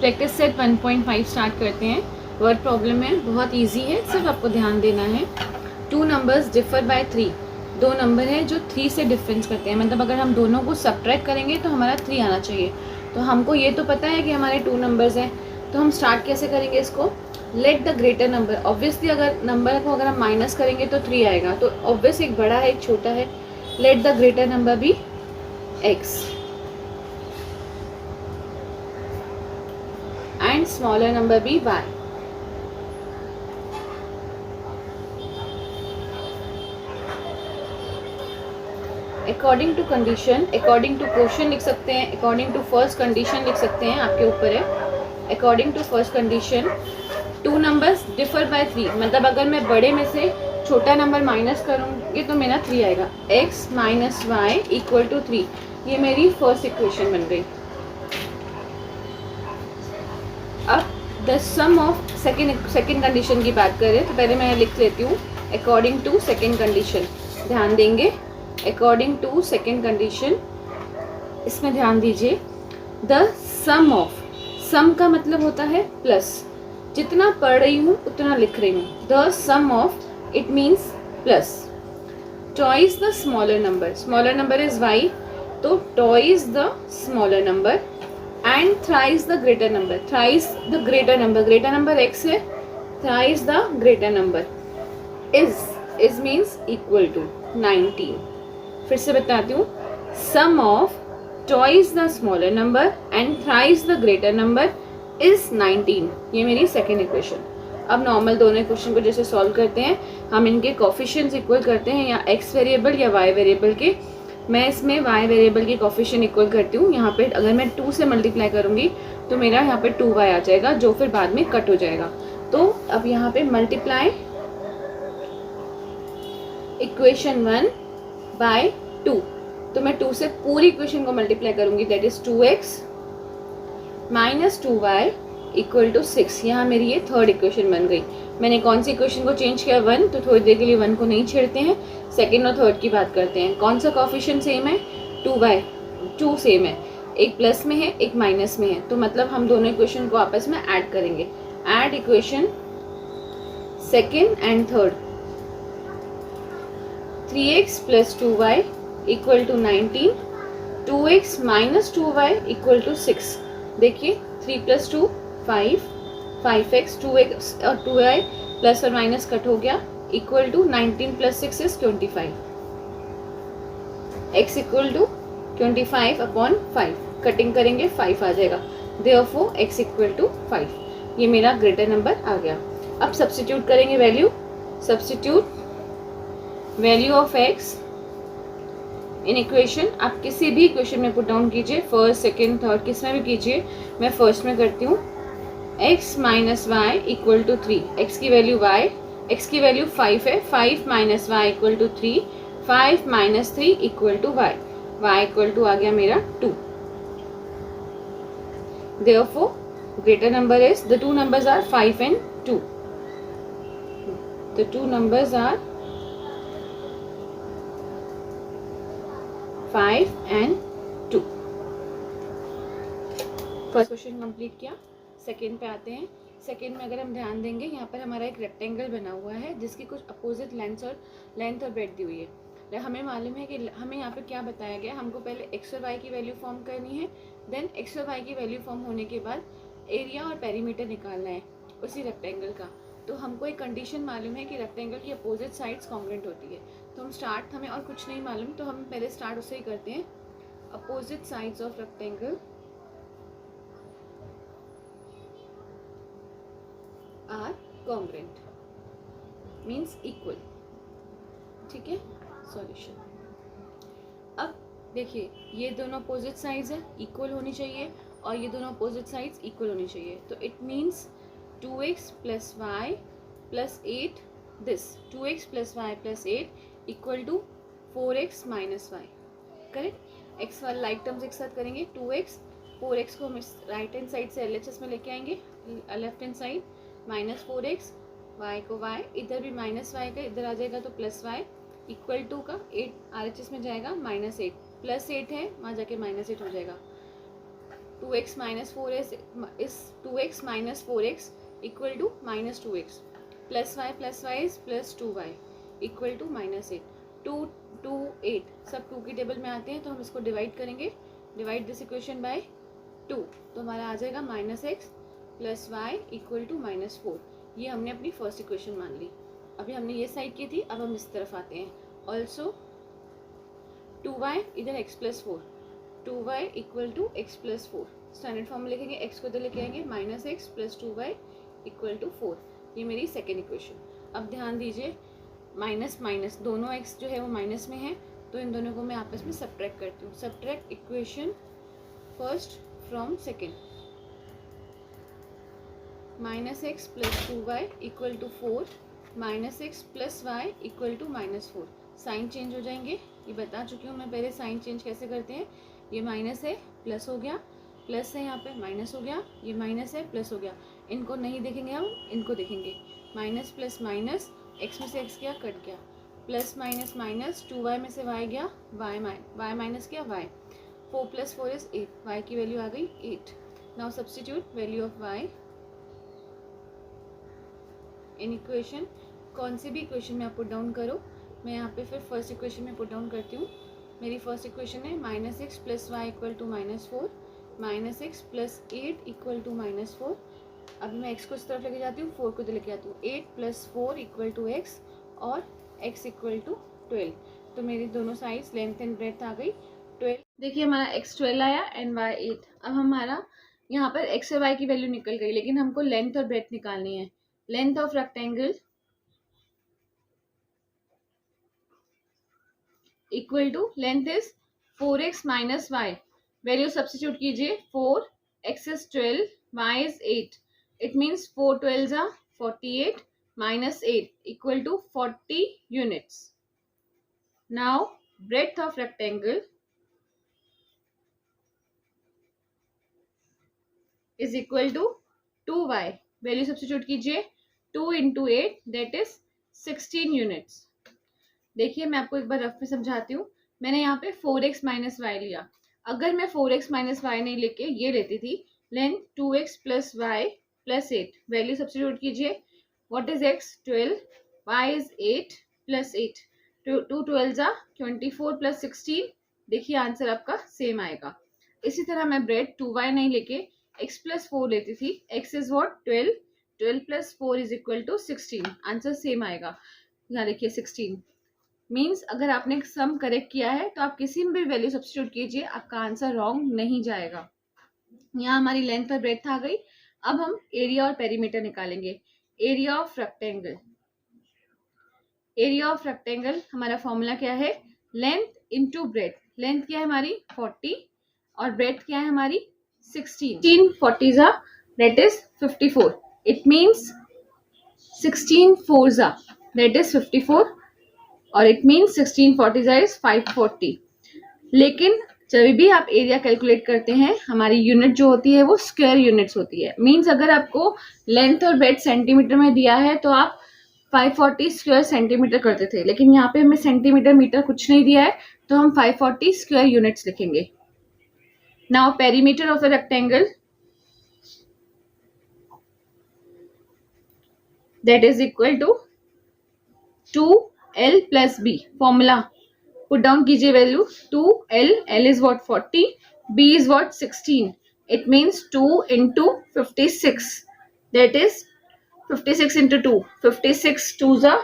Practice set 1.5 start करते हैं। Word problem है, बहुत इजी है, सिर्फ आपको ध्यान देना है। 2 नंबर्स डिफर बाय 3। 2 नंबर है जो 3 से डिफरेंस करते हैं, मतलब अगर हम दोनों को सब्ट्रैक्ट करेंगे तो हमारा 3 आना चाहिए। तो हमको ये तो पता है कि हमारे 2 नंबर्स हैं, तो हम स्टार्ट कैसे करेंगे इसको? Late the greater number, obviously अगर नंबर को अगर हम माइनस करेंगे तो 3 आएगा, तो ऑब्वियस एक बड़ा है एक छोटा है। Let the greater number be x and smaller number be y. According to condition, according to question लिख सकते हैं, अकॉर्डिंग टू फर्स्ट कंडीशन लिख सकते हैं, आपके ऊपर है। According to first condition 2 numbers differ by 3, मतलब अगर मैं बड़े में से छोटा नंबर माइनस करूँगी तो मेरा 3 आएगा। x minus y equal to 3, ये मेरी फर्स्ट इक्वेशन बन गई। अब the sum of second condition की बात करें तो पहले मैं लिख लेती हूँ अकॉर्डिंग टू सेकेंड कंडीशन। ध्यान देंगे, अकॉर्डिंग टू सेकेंड कंडीशन, इसमें ध्यान दीजिए। द सम ऑफ, सम का मतलब होता है प्लस, जितना पढ़ रही हूँ उतना लिख रही हूँ। The sum of it means plus. Twice the smaller number, smaller number is y, तो twice the smaller number and thrice the greater number, thrice the greater number, greater number x है, thrice the greater number is means equal to 19। फिर से बताती हूँ, sum of twice the smaller number and thrice the greater number is 19, ये मेरी second equation. अब normal दोनों equation को जैसे सॉल्व करते हैं, हम इनके कोफिशिएंट्स इक्वल करते हैं, या x वेरिएबल या y वेरिएबल के। मैं इसमें y वेरिएबल की कोफिशिएंट इक्वल करती हूँ। यहाँ पे अगर मैं 2 से मल्टीप्लाई करूँगी तो मेरा यहाँ पे 2y आ जाएगा, जो फिर बाद में कट हो जाएगा। तो अब यहाँ पे मल्टीप्लाई इक्वेशन 1 बाय 2, तो मैं 2 से पूरी इक्वेशन को मल्टीप्लाई करूँगी, that is 2x minus 2y equal to 6। यहाँ मेरी ये थर्ड इक्वेशन बन गई। मैंने कौन सी इक्वेशन को चेंज किया? 1, तो थोड़ी देर के लिए 1 को नहीं छेड़ते हैं, सेकेंड और थर्ड की बात करते हैं। कौन सा कोफिशिएंट सेम है? 2 सेम है, एक प्लस में है एक माइनस में है, तो मतलब हम दोनों इक्वेशन को आपस में ऐड करेंगे। Add equation second and third, 3x plus 2y equal to 19, 2x minus 2y equal to 6। देखिए 3 प्लस 2 5, 5x 2x और 2y प्लस और माइनस कट हो गया, equal to 19 plus 6 is 25, x equal to 25 upon 5, cutting करेंगे 5 आ जाएगा, therefore x equal to 5, ये मेरा greater number आ गया। अब सब्स्टिट्यूट करेंगे value, substitute value of x in equation, आप किसी भी इक्वेशन में पुट डाउन कीजिए, फर्स्ट सेकेंड थर्ड किस में भी कीजिए। मैं फर्स्ट में करती हूँ, x minus y equal to 3, x की वैल्यू y, x की वैल्यू 5 है, 5 minus y equal to 3, 5 minus 3 equal to y, y equal to आ गया मेरा 2। Therefore greater number is, the 2 numbers are 5 and 2, the 2 numbers are 5 and 2। First question complete किया, second पे आते हैं। सेकेंड में अगर हम ध्यान देंगे, यहाँ पर हमारा एक रेक्टेंगल बना हुआ है जिसकी कुछ अपोजिट लेंथ और ब्रेड्थ दी हुई है। हमें मालूम है कि हमें यहाँ पे क्या बताया गया, हमको पहले x और y की वैल्यू फॉर्म करनी है, देन x और y की वैल्यू फॉर्म होने के बाद एरिया और पेरीमीटर निकालना है उसी रेक्टेंगल का। तो हमको एक कंडीशन मालूम है कि रेक्टेंगल की अपोजिट साइड्स कॉन्ग्रुएंट होती है। तो हम स्टार्ट, हमें और कुछ नहीं मालूम, तो हम पहले स्टार्ट उससे ही करते हैं। Opposite sides of rectangle are congruent, means equal, ठीक है। सॉल्यूशन, अब देखिए ये दोनों अपोजिट साइड्स है, इक्वल होनी चाहिए, और ये दोनों अपोजिट साइड्स इक्वल होनी चाहिए। तो it means 2x plus y plus 8, this 2x plus y plus 8 equal to 4x minus y, correct. x वाले लाइक टर्म्स एक साथ करेंगे, 2x 4x को हम राइट हैंड साइड से LHS में लेके आएंगे, left hand side minus 4x, y को y, इधर भी माइनस वाई का इधर आ जाएगा तो प्लस वाई, इक्वल टू का 8 RHS में जाएगा, माइनस 8 प्लस 8 है वहाँ जाके माइनस 8 हो जाएगा। 2x minus 4x is 2x minus 4x equal to minus 2x. Plus y is plus 2y equal to minus 8. 2, 2, 8 सब 2 की टेबल में आते हैं, तो हम इसको डिवाइड करेंगे. डिवाइड दिस इक्वेशन बाय 2, तो हमारा आ जाएगा minus x plus y equal to minus 4. ये हमने अपनी फर्स्ट इक्वेशन मान ली. अभी हमने ये साइड की थी, अब हम इस तरफ आते हैं. ऑल्सो 2y इधर x plus 4, 2y equal to x plus 4. Standard form में लिखेंगे, x को इधर लेके आएंगे, minus x plus 2y equal to 4. ये मेरी सेकेंड इक्वेशन. अब ध्यान दीजिए, माइनस माइनस दोनों x जो है वो माइनस में है, तो इन दोनों को मैं आपस में सब्ट्रैक्ट करती हूँ. Subtract equation first from second. Minus x plus 2y equal to 4, minus x plus y equal to minus 4. Sign change हो जाएंगे, ये बता चुकी हूँ मैं पहले साइन चेंज कैसे करते हैं. ये माइनस है प्लस हो गया, प्लस है यहाँ पे माइनस हो गया, ये माइनस है प्लस हो गया. इनको नहीं देखेंगे हम, इनको देखेंगे. माइनस प्लस माइनस, एक्स में से एक्स गया कट गया, प्लस माइनस माइनस 2y में से y गया, y माइनस गया y. 4 प्लस 4 इज 8, y की वैल्यू आ गई 8. Now substitute value of y in equation. कौन सी भी इक्वेशन में आप पुट डाउन करो. मैं यहाँ पे फिर फर्स्ट इक्वेशन में पुट डाउन करती हूँ. मेरी फर्स्ट इक्वेशन है minus x plus y equal to minus 4, minus x plus 8 equal to minus 4. अभी मैं एक्स को इस तरफ लेके जाती हूँ, 4 को इधर लेके आती हूँ. 8 प्लस 4 इक्वल टू एक्स और एक्स इक्वल टू 12. तो मेरी दोनों साइड्स लेंथ एंड ब्रेड्थ आ गई 12. देखिए हमारा एक्स 12 आया एंड वाई 8. अब हमारा यहाँ पर एक्स और वाई की वैल्यू निकल गई, लेकिन हमको लेंथ और ब्रेड्थ निकालनी है. Length of rectangle equal to, length is 4x minus y. Value substitute कीजिए. 4, x is 12, y is 8. It means 4 12 are 48 minus 8 equal to 40 units. Now breadth of rectangle is equal to 2y. Value substitute कीजिए. 2 into 8 that is 16 units. देखिए मैं आपको एक बार rough में समझाती हूँ. मैंने यहाँ पे 4x माइनस वाई लिया. अगर मैं 4x माइनस वाई नहीं लेके ये लेती थी, length 2x plus y plus 8. Value substitute कीजिए. What is x? 12, y is 8 plus 8. 2 12 are 24 plus 16. देखिए आंसर आपका सेम आएगा. इसी तरह मैं ब्रेड 2y नहीं लेके x प्लस 4 लेती थी. x is what? 12, 12 plus 4 is equal to 16. Answer same आएगा. यहाँ देखिए 16 मीन्स अगर आपने सम करेक्ट किया है तो आप किसी में भी वैल्यू सब्स्टिट्यूट कीजिए, आपका आंसर रॉन्ग नहीं जाएगा. यहाँ हमारी लेंथ और ब्रेड्थ आ गई. अब हम एरिया और पेरीमीटर निकालेंगे. Area of rectangle. Area of rectangle हमारा फॉर्मूला क्या है? Length into breadth. लेंथ क्या है हमारी? 40 और ब्रेड्थ क्या है हमारी? 16. 16 40s are that is 54. It means 16 4s are that is 54 और इट मीन्स 16 40s is 540. लेकिन जब भी आप एरिया कैलकुलेट करते हैं, हमारी यूनिट जो होती है वो स्क्वायर यूनिट्स होती है. मीन्स अगर आपको लेंथ और ब्रेड्थ सेंटीमीटर में दिया है तो आप 540 स्क्वायर सेंटीमीटर करते थे, लेकिन यहाँ पे हमें सेंटीमीटर मीटर कुछ नहीं दिया है, तो हम 540 स्क्वायर यूनिट्स लिखेंगे. Now perimeter of the rectangle that is equal to 2l plus b. Formula put down कीजिए. Value 2l, l is what? 40, b is what? 16. It means 2 into 56. That is 56 into 2. 56 2s are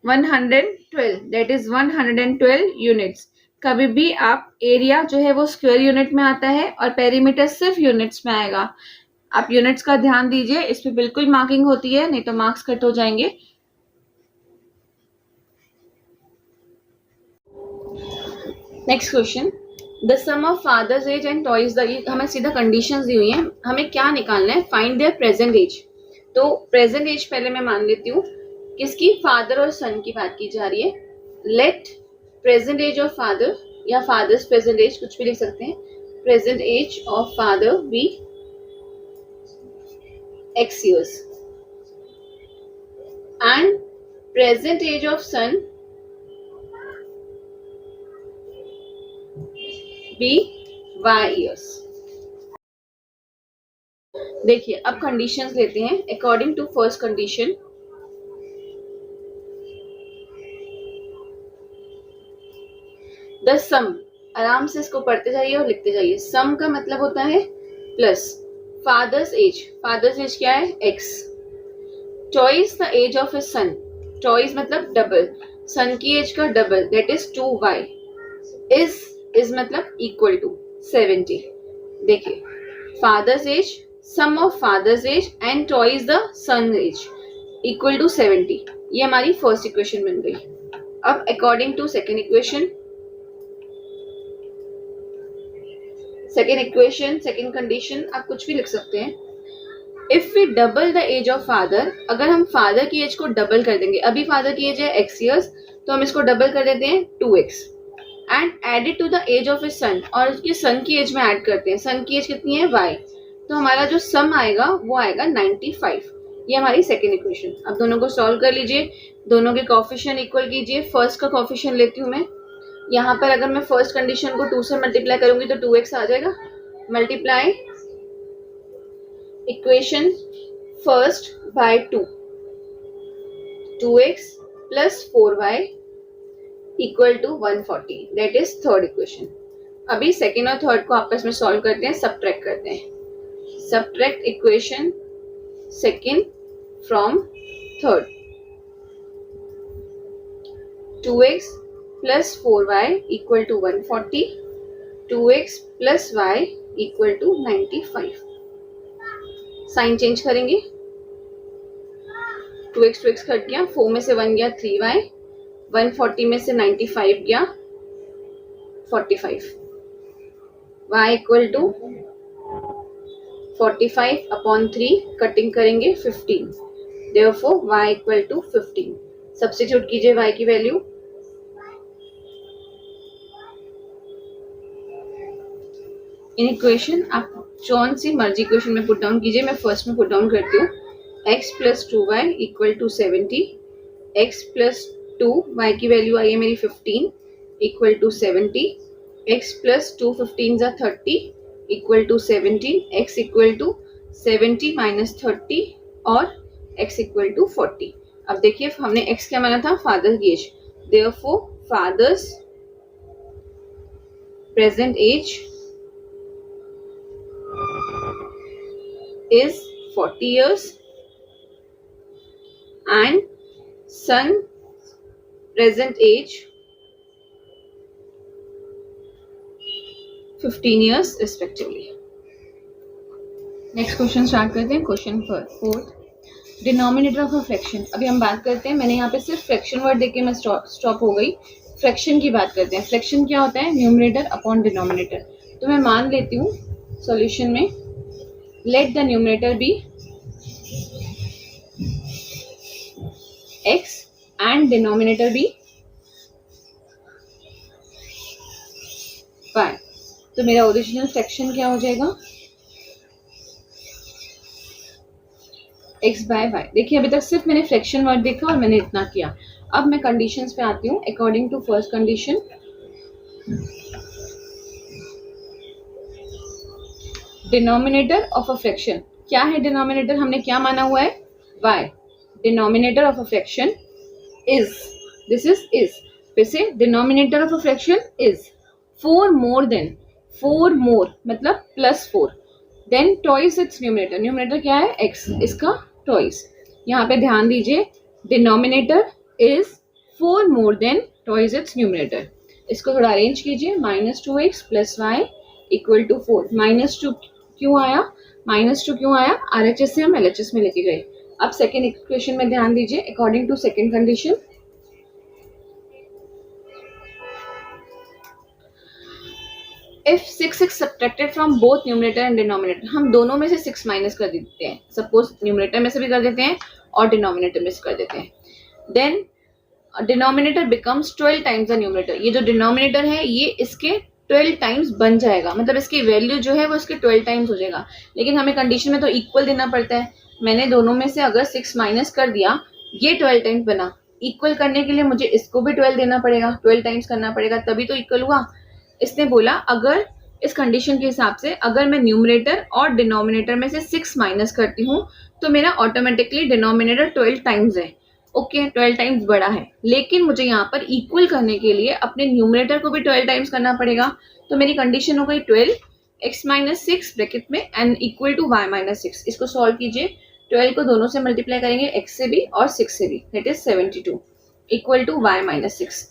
112. That is 112 units. कभी भी आप area जो है वो square unit में आता है और पेरीमीटर सिर्फ यूनिट्स में आएगा. आप यूनिट्स का ध्यान दीजिए, इस पे बिल्कुल मार्किंग होती है, नहीं तो मार्क्स कट हो जाएंगे. Next question. The sum of father's age and toys. हमें सीधा कंडीशंस दी हुई हैं, हमें क्या निकालना है? Find their present age. तो प्रेजेंट एज पहले मैं मान लेती हूँ. किसकी? फादर और सन की बात की जा रही है. Let present age of father या फादर्स प्रेजेंट एज, कुछ भी लिख सकते हैं. Present age of father be x years and present age of son be y years. देखिए अब कंडीशंस लेते हैं. According to first condition, the sum, आराम से इसको पढ़ते जाइए और लिखते जाइए. सम का मतलब होता है plus father's age. Father's age क्या है? X. Twice the age of his son. Twice मतलब डबल, सन की एज का double, that is 2y. Is मतलब इक्वल टू 70. देखिए father's age, sum of father's age and twice the son age equal to 70. ये हमारी first equation बन गई. अब according to second equation, second equation, second condition आप कुछ भी लिख सकते हैं. If we double the age of father, अगर हम फादर की एज को डबल कर देंगे, अभी फादर की एज है x years, तो हम इसको डबल कर देते हैं 2x and added to the age of his son, और उसके सन की एज में ऐड करते हैं. सन की एज कितनी है? y. तो हमारा जो सम आएगा वो आएगा 95. ये हमारी सेकेंड इक्वेशन. अब दोनों को सॉल्व कर लीजिए, दोनों के कोफिशिएंट इक्वल कीजिए. फर्स्ट का कोफिशिएंट लेती हूँ मैं. यहाँ पर अगर मैं फर्स्ट कंडीशन को 2 से मल्टीप्लाई करूंगी तो 2x आ जाएगा. Multiply equation first by 2, 2x plus 4y equal to 140, that is third equation. अभी सेकेंड और थर्ड को आपस में सॉल्व करते हैं, सब्ट्रैक्ट करते हैं. Subtract equation second from third. 2x plus 4y equal to 140, 2x plus y equal to 95. Sign change करेंगे. 2x कट गया, 4 में से 1 गया 3y, 140 में से 95 गया 45. y equal to 45 upon 3, cutting करेंगे 15. Therefore y equal to 15. Substitute कीजिए y की वैल्यू. इन इक्वेशन आप कौन सी मर्जी इक्वेशन में पुट डाउन कीजिए. मैं फर्स्ट में पुट डाउन करती हूँ. x plus 2y equal to 70, x plus 2, y की वैल्यू आई है मेरी 15 इक्वल टू 70, x प्लस 2 15 जा 30 equal to 17, x equal to 70 minus 30 और x इक्वल टू 40. अब देखिए हमने x क्या माना था? फादर की age. Therefore father's present age is 40 years and son present age 15 years respectively. Next question start करते हैं. Question fourth, denominator of a fraction. अभी हम बात करते हैं, मैंने यहाँ पे सिर्फ फ्रैक्शन वर्ड देख के मैं स्टॉप हो गई. फ्रैक्शन की बात करते हैं. फ्रैक्शन क्या होता है? Numerator upon denominator. तो मैं मान लेती हूँ सॉल्यूशन में, let the numerator be x and denominator be y. तो मेरा ओरिजिनल फ्रैक्शन क्या हो जाएगा? x by y. देखिए अभी तक सिर्फ मैंने फ्रैक्शन वर्ड देखा और मैंने इतना किया. अब मैं कंडीशंस पे आती हूँ. According to first condition, denominator of a fraction. क्या है डिनोमिनेटर? हमने क्या माना हुआ है? y. Denominator of a fraction is, this is is. फिर से denominator of a fraction is 4 more than, 4 more मतलब plus 4 than twice its numerator. Numerator क्या है? x, इसका ट्वाइस. यहाँ पे ध्यान दीजिए, denominator is 4 more than twice its numerator. इसको थोड़ा अरेंज कीजिए. -2x plus y equal to 4. -2 क्यों आया? -2 क्यों आया? RHS से हम LHS में लेके गए. अब सेकेंड इक्वेशन में ध्यान दीजिए. According to second condition, if 6 subtracted from both numerator and denominator, हम दोनों में से 6 माइनस कर देते हैं. सपोज न्यूमरेटर में से भी कर देते हैं और डिनोमिनेटर में से कर देते हैं. Than denominator becomes 12 times the numerator. ये जो डिनोमिनेटर है ये इसके 12 टाइम्स बन जाएगा, मतलब इसकी वैल्यू जो है वो इसके 12 टाइम्स हो जाएगा. लेकिन हमें कंडीशन में तो इक्वल देना पड़ता है. मैंने दोनों में से अगर 6 माइनस कर दिया, ये 12 टाइम्स बना. इक्वल करने के लिए मुझे इसको भी 12 देना पड़ेगा, 12 टाइम्स करना पड़ेगा, तभी तो इक्वल हुआ. इसने बोला अगर इस कंडीशन के हिसाब से अगर मैं न्यूमरेटर और डिनोमिनेटर में से 6 माइनस करती हूँ तो मेरा ऑटोमेटिकली डिनोमिनेटर 12 टाइम्स है। ओके, 12 टाइम्स बड़ा है, लेकिन मुझे यहाँ पर इक्वल करने के लिए अपने न्यूमरेटर को भी 12 टाइम्स करना पड़ेगा। तो मेरी कंडीशन हो गई 12 x माइनस 6 ब्रैकेट में एन इक्वल टू y माइनस 6। इसको सॉल्व कीजिए, 12 को दोनों से मल्टीप्लाई करेंगे, x से भी और 6 से भी, that is 72 equal to y minus 6।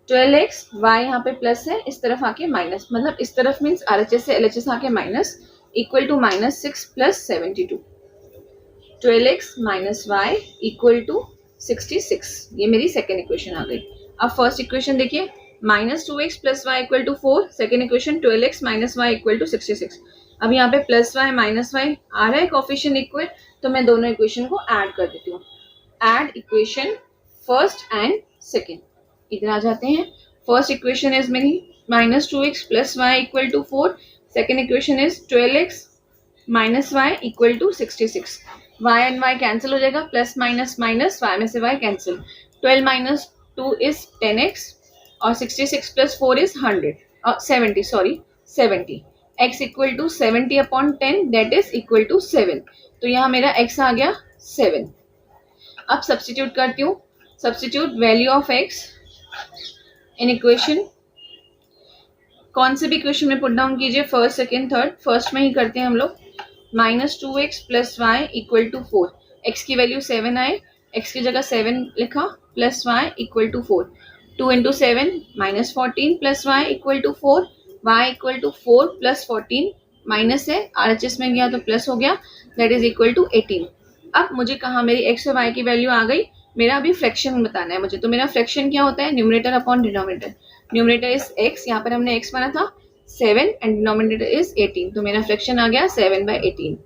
12x, y यहाँ पे प्लस है, इस तरफ आके माइनस, मतलब इस तरफ मीन्स RHS से LHS आके minus, equal to minus 6 plus 72। 12x minus y equal to 66। ये मेरी सेकेंड इक्वेशन आ गई। अब फर्स्ट इक्वेशन देखिए, minus 2x plus y equal to 4, second equation 12x minus y equal to 66। अब यहाँ पे प्लस वाई माइनस वाई आ रहा है कोफिशिएंट इक्वल, तो मैं दोनों इक्वेशन को ऐड कर देती हूँ। Add equation first and second, इधर आ जाते हैं। फर्स्ट इक्वेशन इज मेरी minus 2x plus y equal to 4, second equation is 12x minus y equal to 66। Y and y cancel हो जाएगा, प्लस माइनस माइनस, वाई में से Y cancel. 12 minus 2 is 10x और 66 plus 4 is 70। x equal to 70 upon 10, that is equal to 7। तो यहाँ मेरा x आ गया 7। अब सब्स्टिट्यूट करती हूँ, substitute value of x in equation. कौन से भी इक्वेशन में पुट डाउन कीजिए, फर्स्ट सेकेंड थर्ड, फर्स्ट में ही करते हैं हम लोग। Minus 2x plus y equal to 4, x की वैल्यू 7 आए, x की जगह 7 लिखा, plus y equal to 4। 2 into 7 minus 14 plus y equal to 4, y equal to 4 plus 14, minus है RHS में गया तो प्लस हो गया, दैट इज इक्वल टू 18। अब मुझे कहा मेरी x और y की वैल्यू आ गई, मेरा अभी फ्रैक्शन बताना है मुझे। तो मेरा फ्रैक्शन क्या होता है, numerator upon denominator. Numerator is x, यहाँ पर हमने x माना था 7 एंड डिनोमिनेटर इज 18, तो मेरा फ्रैक्शन आ गया 7/18।